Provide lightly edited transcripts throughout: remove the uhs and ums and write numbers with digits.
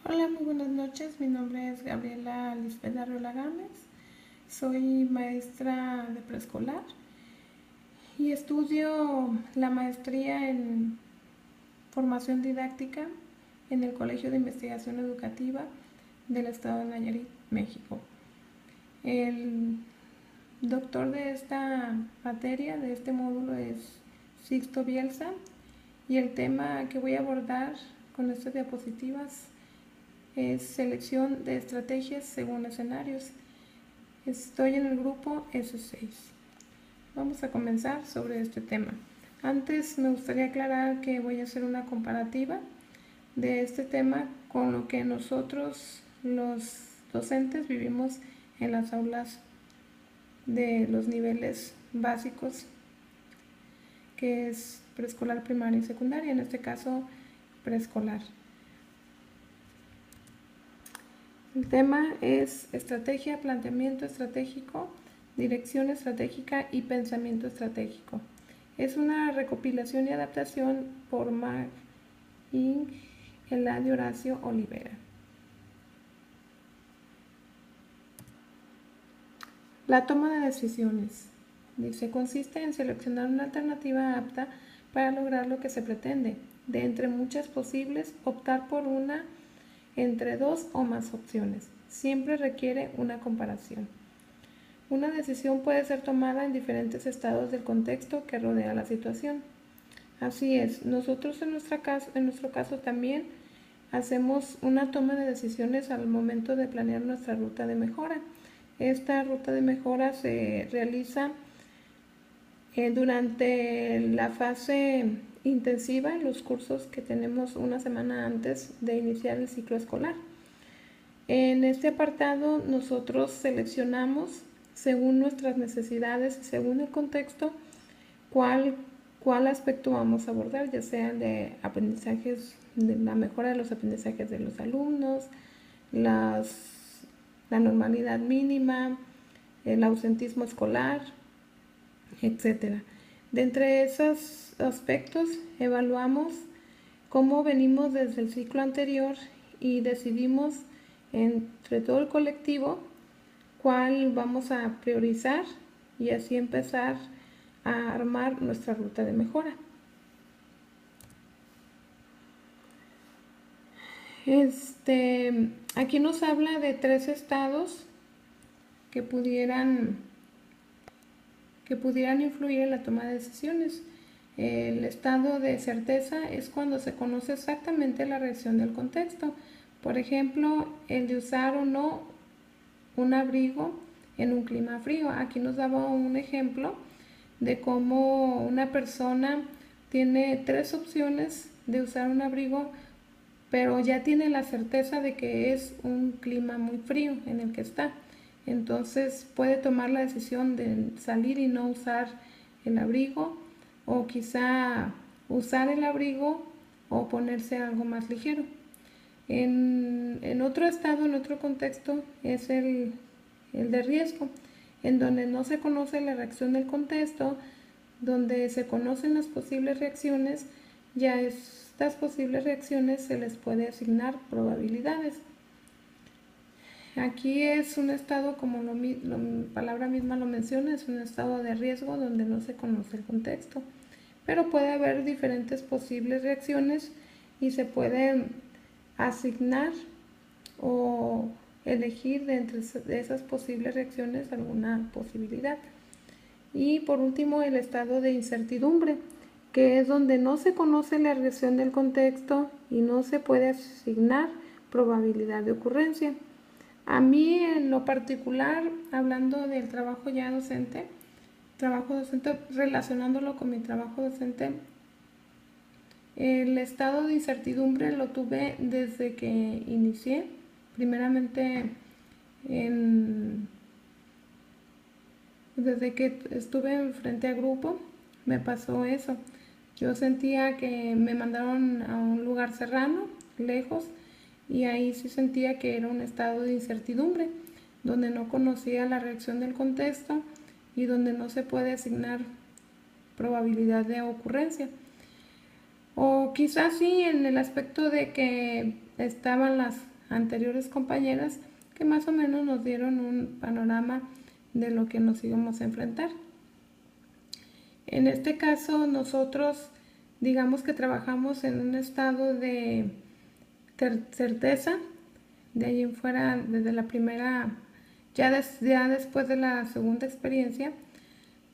Hola, muy buenas noches. Mi nombre es Gabriela Lisbeth Arriola Gámez. Soy maestra de preescolar y estudio la maestría en formación didáctica en el Colegio de Investigación Educativa del Estado de Nayarit, México. El doctor de esta materia, de este módulo, es Sixto Bielsa, y el tema que voy a abordar con estas diapositivas es selección de estrategias según escenarios. Estoy en el grupo S6. Vamos a comenzar sobre este tema. Antes me gustaría aclarar que voy a hacer una comparativa de este tema con lo que nosotros los docentes vivimos en las aulas de los niveles básicos, que es preescolar, primaria y secundaria, en este caso preescolar. El tema es estrategia, planteamiento estratégico, dirección estratégica y pensamiento estratégico. Es una recopilación y adaptación por Mark Ing, Eladio Horacio Olivera. La toma de decisiones. Dice, consiste en seleccionar una alternativa apta para lograr lo que se pretende. De entre muchas posibles, optar por una entre dos o más opciones. Siempre requiere una comparación. Una decisión puede ser tomada en diferentes estados del contexto que rodea la situación. Así es, nosotros en nuestro caso también hacemos una toma de decisiones al momento de planear nuestra ruta de mejora. Esta ruta de mejora se realiza durante la fase intensiva, en los cursos que tenemos una semana antes de iniciar el ciclo escolar. En este apartado nosotros seleccionamos, según nuestras necesidades y según el contexto, cuál aspecto vamos a abordar, ya sea el de aprendizajes, de la mejora de los aprendizajes de los alumnos, la normalidad mínima, el ausentismo escolar, etc. De entre esos aspectos evaluamos cómo venimos desde el ciclo anterior y decidimos entre todo el colectivo cuál vamos a priorizar y así empezar a armar nuestra ruta de mejora. Aquí nos habla de 3 estados que pudieran influir en la toma de decisiones. El estado de certeza es cuando se conoce exactamente la reacción del contexto. Por ejemplo, el de usar o no un abrigo en un clima frío. Aquí nos daba un ejemplo de cómo una persona tiene 3 opciones de usar un abrigo, pero ya tiene la certeza de que es un clima muy frío en el que está. Entonces puede tomar la decisión de salir y no usar el abrigo, o quizá usar el abrigo o ponerse algo más ligero. En otro estado, en otro contexto, es el de riesgo, en donde no se conoce la reacción del contexto, donde se conocen las posibles reacciones, ya estas posibles reacciones se les puede asignar probabilidades. Aquí es un estado, como la palabra misma lo menciona, es un estado de riesgo donde no se conoce el contexto, pero puede haber diferentes posibles reacciones y se puede asignar o elegir de entre esas posibles reacciones alguna posibilidad. Y por último, el estado de incertidumbre, que es donde no se conoce la reacción del contexto y no se puede asignar probabilidad de ocurrencia. A mí en lo particular, hablando del trabajo docente, relacionándolo con mi trabajo docente, el estado de incertidumbre lo tuve desde que inicié, primeramente desde que estuve frente a grupo, me pasó eso. Yo sentía que me mandaron a un lugar serrano, lejos, y ahí sí sentía que era un estado de incertidumbre, donde no conocía la reacción del contexto y donde no se puede asignar probabilidad de ocurrencia. O quizás sí en el aspecto de que estaban anteriores compañeras que más o menos nos dieron un panorama de lo que nos íbamos a enfrentar. En este caso, nosotros digamos que trabajamos en un estado de certeza. De ahí en fuera, desde la primera, ya después de la segunda experiencia,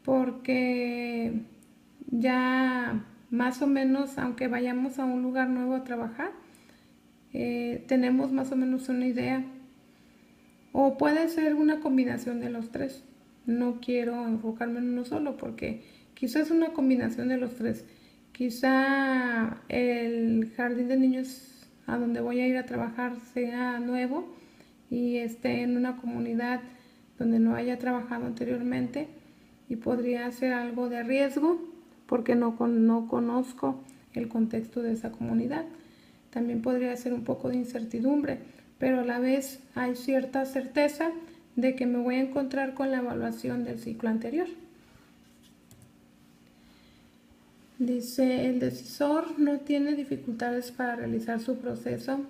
porque ya más o menos, aunque vayamos a un lugar nuevo a trabajar, tenemos más o menos una idea. O puede ser una combinación de los tres. No quiero enfocarme en uno solo porque quizás una combinación de los tres. Quizá el jardín de niños a donde voy a ir a trabajar sea nuevo y esté en una comunidad donde no haya trabajado anteriormente y podría ser algo de riesgo porque no conozco el contexto de esa comunidad. También podría ser un poco de incertidumbre, pero a la vez hay cierta certeza de que me voy a encontrar con la evaluación del ciclo anterior. Dice, el decisor no tiene dificultades para realizar su proceso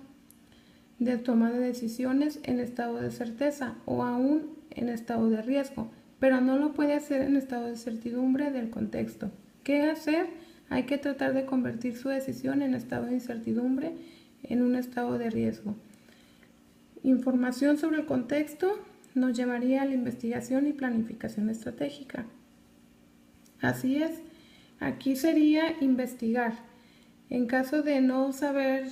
de toma de decisiones en estado de certeza o aún en estado de riesgo, pero no lo puede hacer en estado de certidumbre del contexto. ¿Qué hacer? Hay que tratar de convertir su decisión en estado de incertidumbre en un estado de riesgo. Información sobre el contexto nos llevaría a la investigación y planificación estratégica. Así es, aquí sería investigar. En caso de no saber,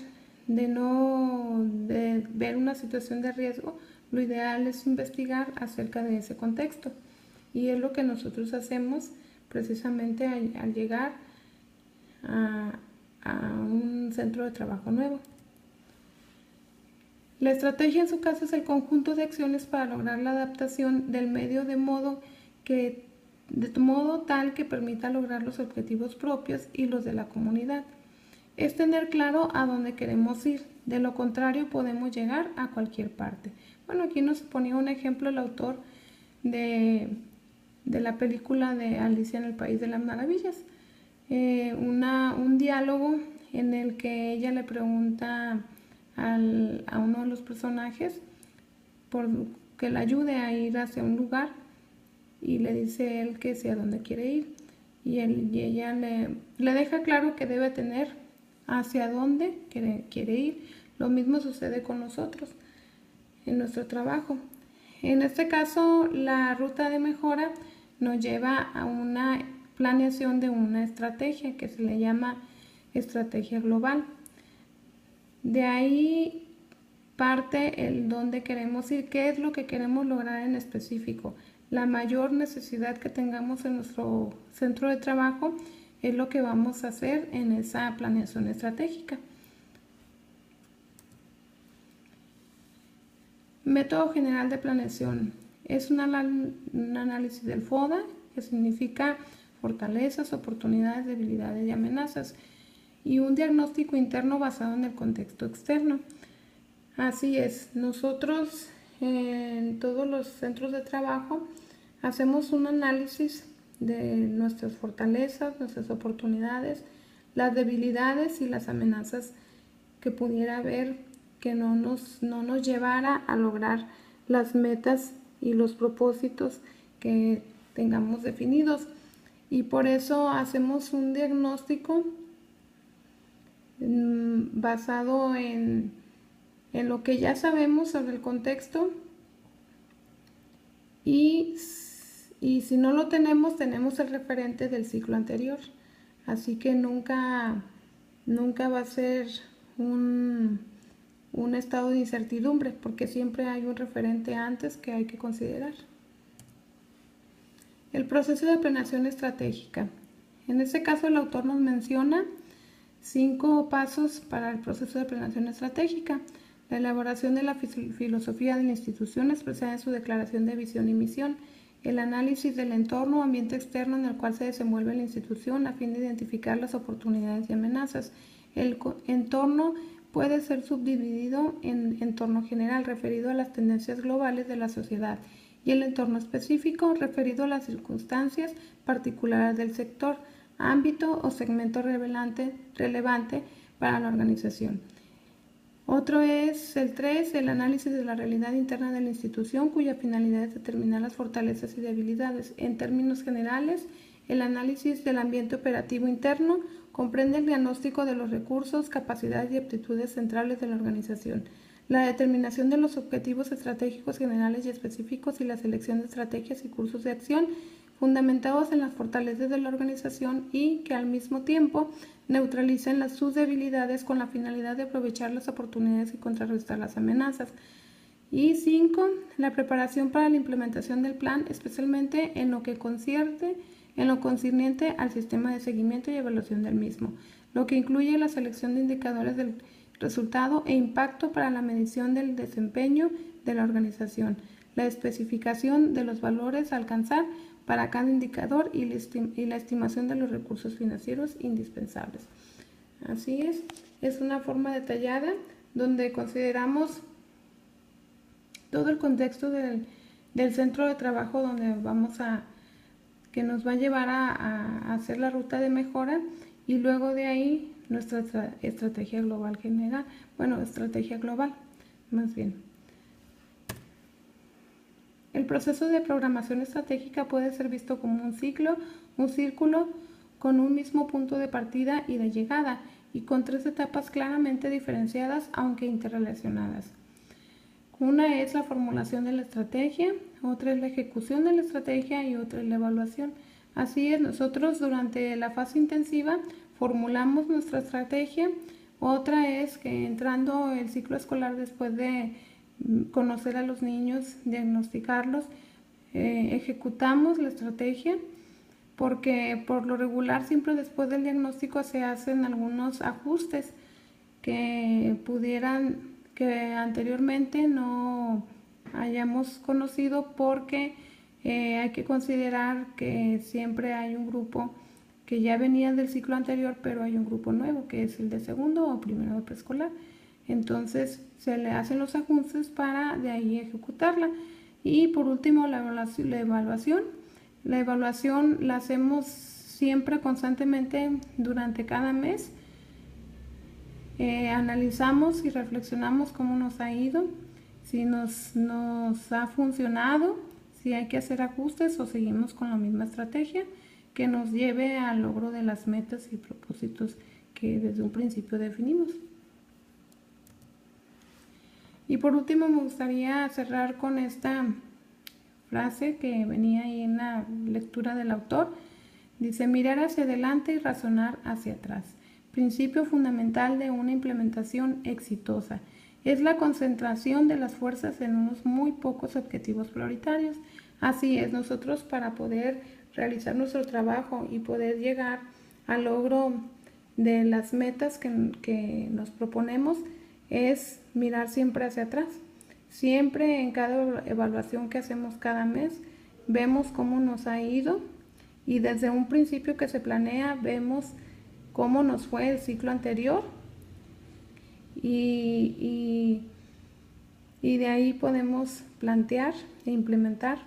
de ver una situación de riesgo, lo ideal es investigar acerca de ese contexto. Y es lo que nosotros hacemos precisamente al llegar a un centro de trabajo nuevo. La estrategia en su caso es el conjunto de acciones para lograr la adaptación del medio de modo tal que permita lograr los objetivos propios y los de la comunidad. Es tener claro a dónde queremos ir, de lo contrario podemos llegar a cualquier parte. Bueno, aquí nos ponía un ejemplo el autor de la película de Alicia en el País de las Maravillas. Un diálogo en el que ella le pregunta a uno de los personajes por que le ayude a ir hacia un lugar y le dice él que sea donde quiere ir y ella le deja claro que debe tener hacia dónde quiere ir. Lo mismo sucede con nosotros en nuestro trabajo. En este caso, la ruta de mejora nos lleva a una planeación de una estrategia que se le llama estrategia global. De ahí parte el dónde queremos ir, qué es lo que queremos lograr en específico. La mayor necesidad que tengamos en nuestro centro de trabajo es lo que vamos a hacer en esa planeación estratégica. Método general de planeación. Es un análisis del FODA, que significa fortalezas, oportunidades, debilidades y amenazas, y un diagnóstico interno basado en el contexto externo. Así es, nosotros en todos los centros de trabajo hacemos un análisis de nuestras fortalezas, nuestras oportunidades, las debilidades y las amenazas que pudiera haber que no nos llevara a lograr las metas y los propósitos que tengamos definidos. Y por eso hacemos un diagnóstico basado en lo que ya sabemos sobre el contexto y si no lo tenemos el referente del ciclo anterior. Así que nunca va a ser un estado de incertidumbre porque siempre hay un referente antes que hay que considerar. El proceso de planeación estratégica. En este caso el autor nos menciona 5 pasos para el proceso de planeación estratégica. La elaboración de la filosofía de la institución expresada en su declaración de visión y misión. El análisis del entorno o ambiente externo en el cual se desenvuelve la institución a fin de identificar las oportunidades y amenazas. El entorno puede ser subdividido en entorno general referido a las tendencias globales de la sociedad y el entorno específico referido a las circunstancias particulares del sector, ámbito o segmento relevante para la organización. Otro es el 3, el análisis de la realidad interna de la institución, cuya finalidad es determinar las fortalezas y debilidades. En términos generales, el análisis del ambiente operativo interno comprende el diagnóstico de los recursos, capacidades y aptitudes centrales de la organización, la determinación de los objetivos estratégicos generales y específicos y la selección de estrategias y cursos de acción fundamentados en las fortalezas de la organización y que al mismo tiempo neutralicen sus debilidades con la finalidad de aprovechar las oportunidades y contrarrestar las amenazas. Y 5, la preparación para la implementación del plan, especialmente en lo concerniente al sistema de seguimiento y evaluación del mismo, lo que incluye la selección de indicadores del resultado e impacto para la medición del desempeño de la organización, la especificación de los valores a alcanzar para cada indicador y la estimación de los recursos financieros indispensables. Así es una forma detallada donde consideramos todo el contexto del centro de trabajo que nos va a llevar a hacer la ruta de mejora y luego de ahí nuestra estrategia global general, estrategia global, más bien. El proceso de programación estratégica puede ser visto como un círculo con un mismo punto de partida y de llegada y con 3 etapas claramente diferenciadas aunque interrelacionadas. Una es la formulación de la estrategia, otra es la ejecución de la estrategia y otra es la evaluación. Así es, nosotros durante la fase intensiva formulamos nuestra estrategia, otra es que entrando el ciclo escolar después de conocer a los niños, diagnosticarlos, ejecutamos la estrategia porque por lo regular siempre después del diagnóstico se hacen algunos ajustes que anteriormente no hayamos conocido porque hay que considerar que siempre hay un grupo que ya venía del ciclo anterior, pero hay un grupo nuevo que es el de segundo o primero de preescolar. Entonces se le hacen los ajustes para de ahí ejecutarla. Y por último la evaluación. La evaluación la hacemos siempre constantemente durante cada mes. Analizamos y reflexionamos cómo nos ha ido, si nos ha funcionado, si hay que hacer ajustes o seguimos con la misma estrategia que nos lleve al logro de las metas y propósitos que desde un principio definimos. Y por último me gustaría cerrar con esta frase que venía ahí en la lectura del autor. Dice: mirar hacia adelante y razonar hacia atrás. Principio fundamental de una implementación exitosa. Es la concentración de las fuerzas en unos muy pocos objetivos prioritarios. Así es, nosotros para poder realizar nuestro trabajo y poder llegar al logro de las metas que nos proponemos es mirar siempre hacia atrás. Siempre en cada evaluación que hacemos cada mes vemos cómo nos ha ido y desde un principio que se planea vemos cómo nos fue el ciclo anterior y de ahí podemos plantear e implementar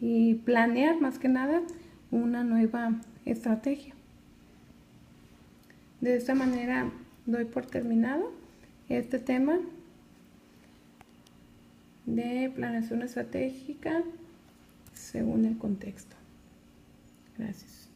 y planear más que nada una nueva estrategia. De esta manera doy por terminado este tema de planeación estratégica según el contexto. Gracias.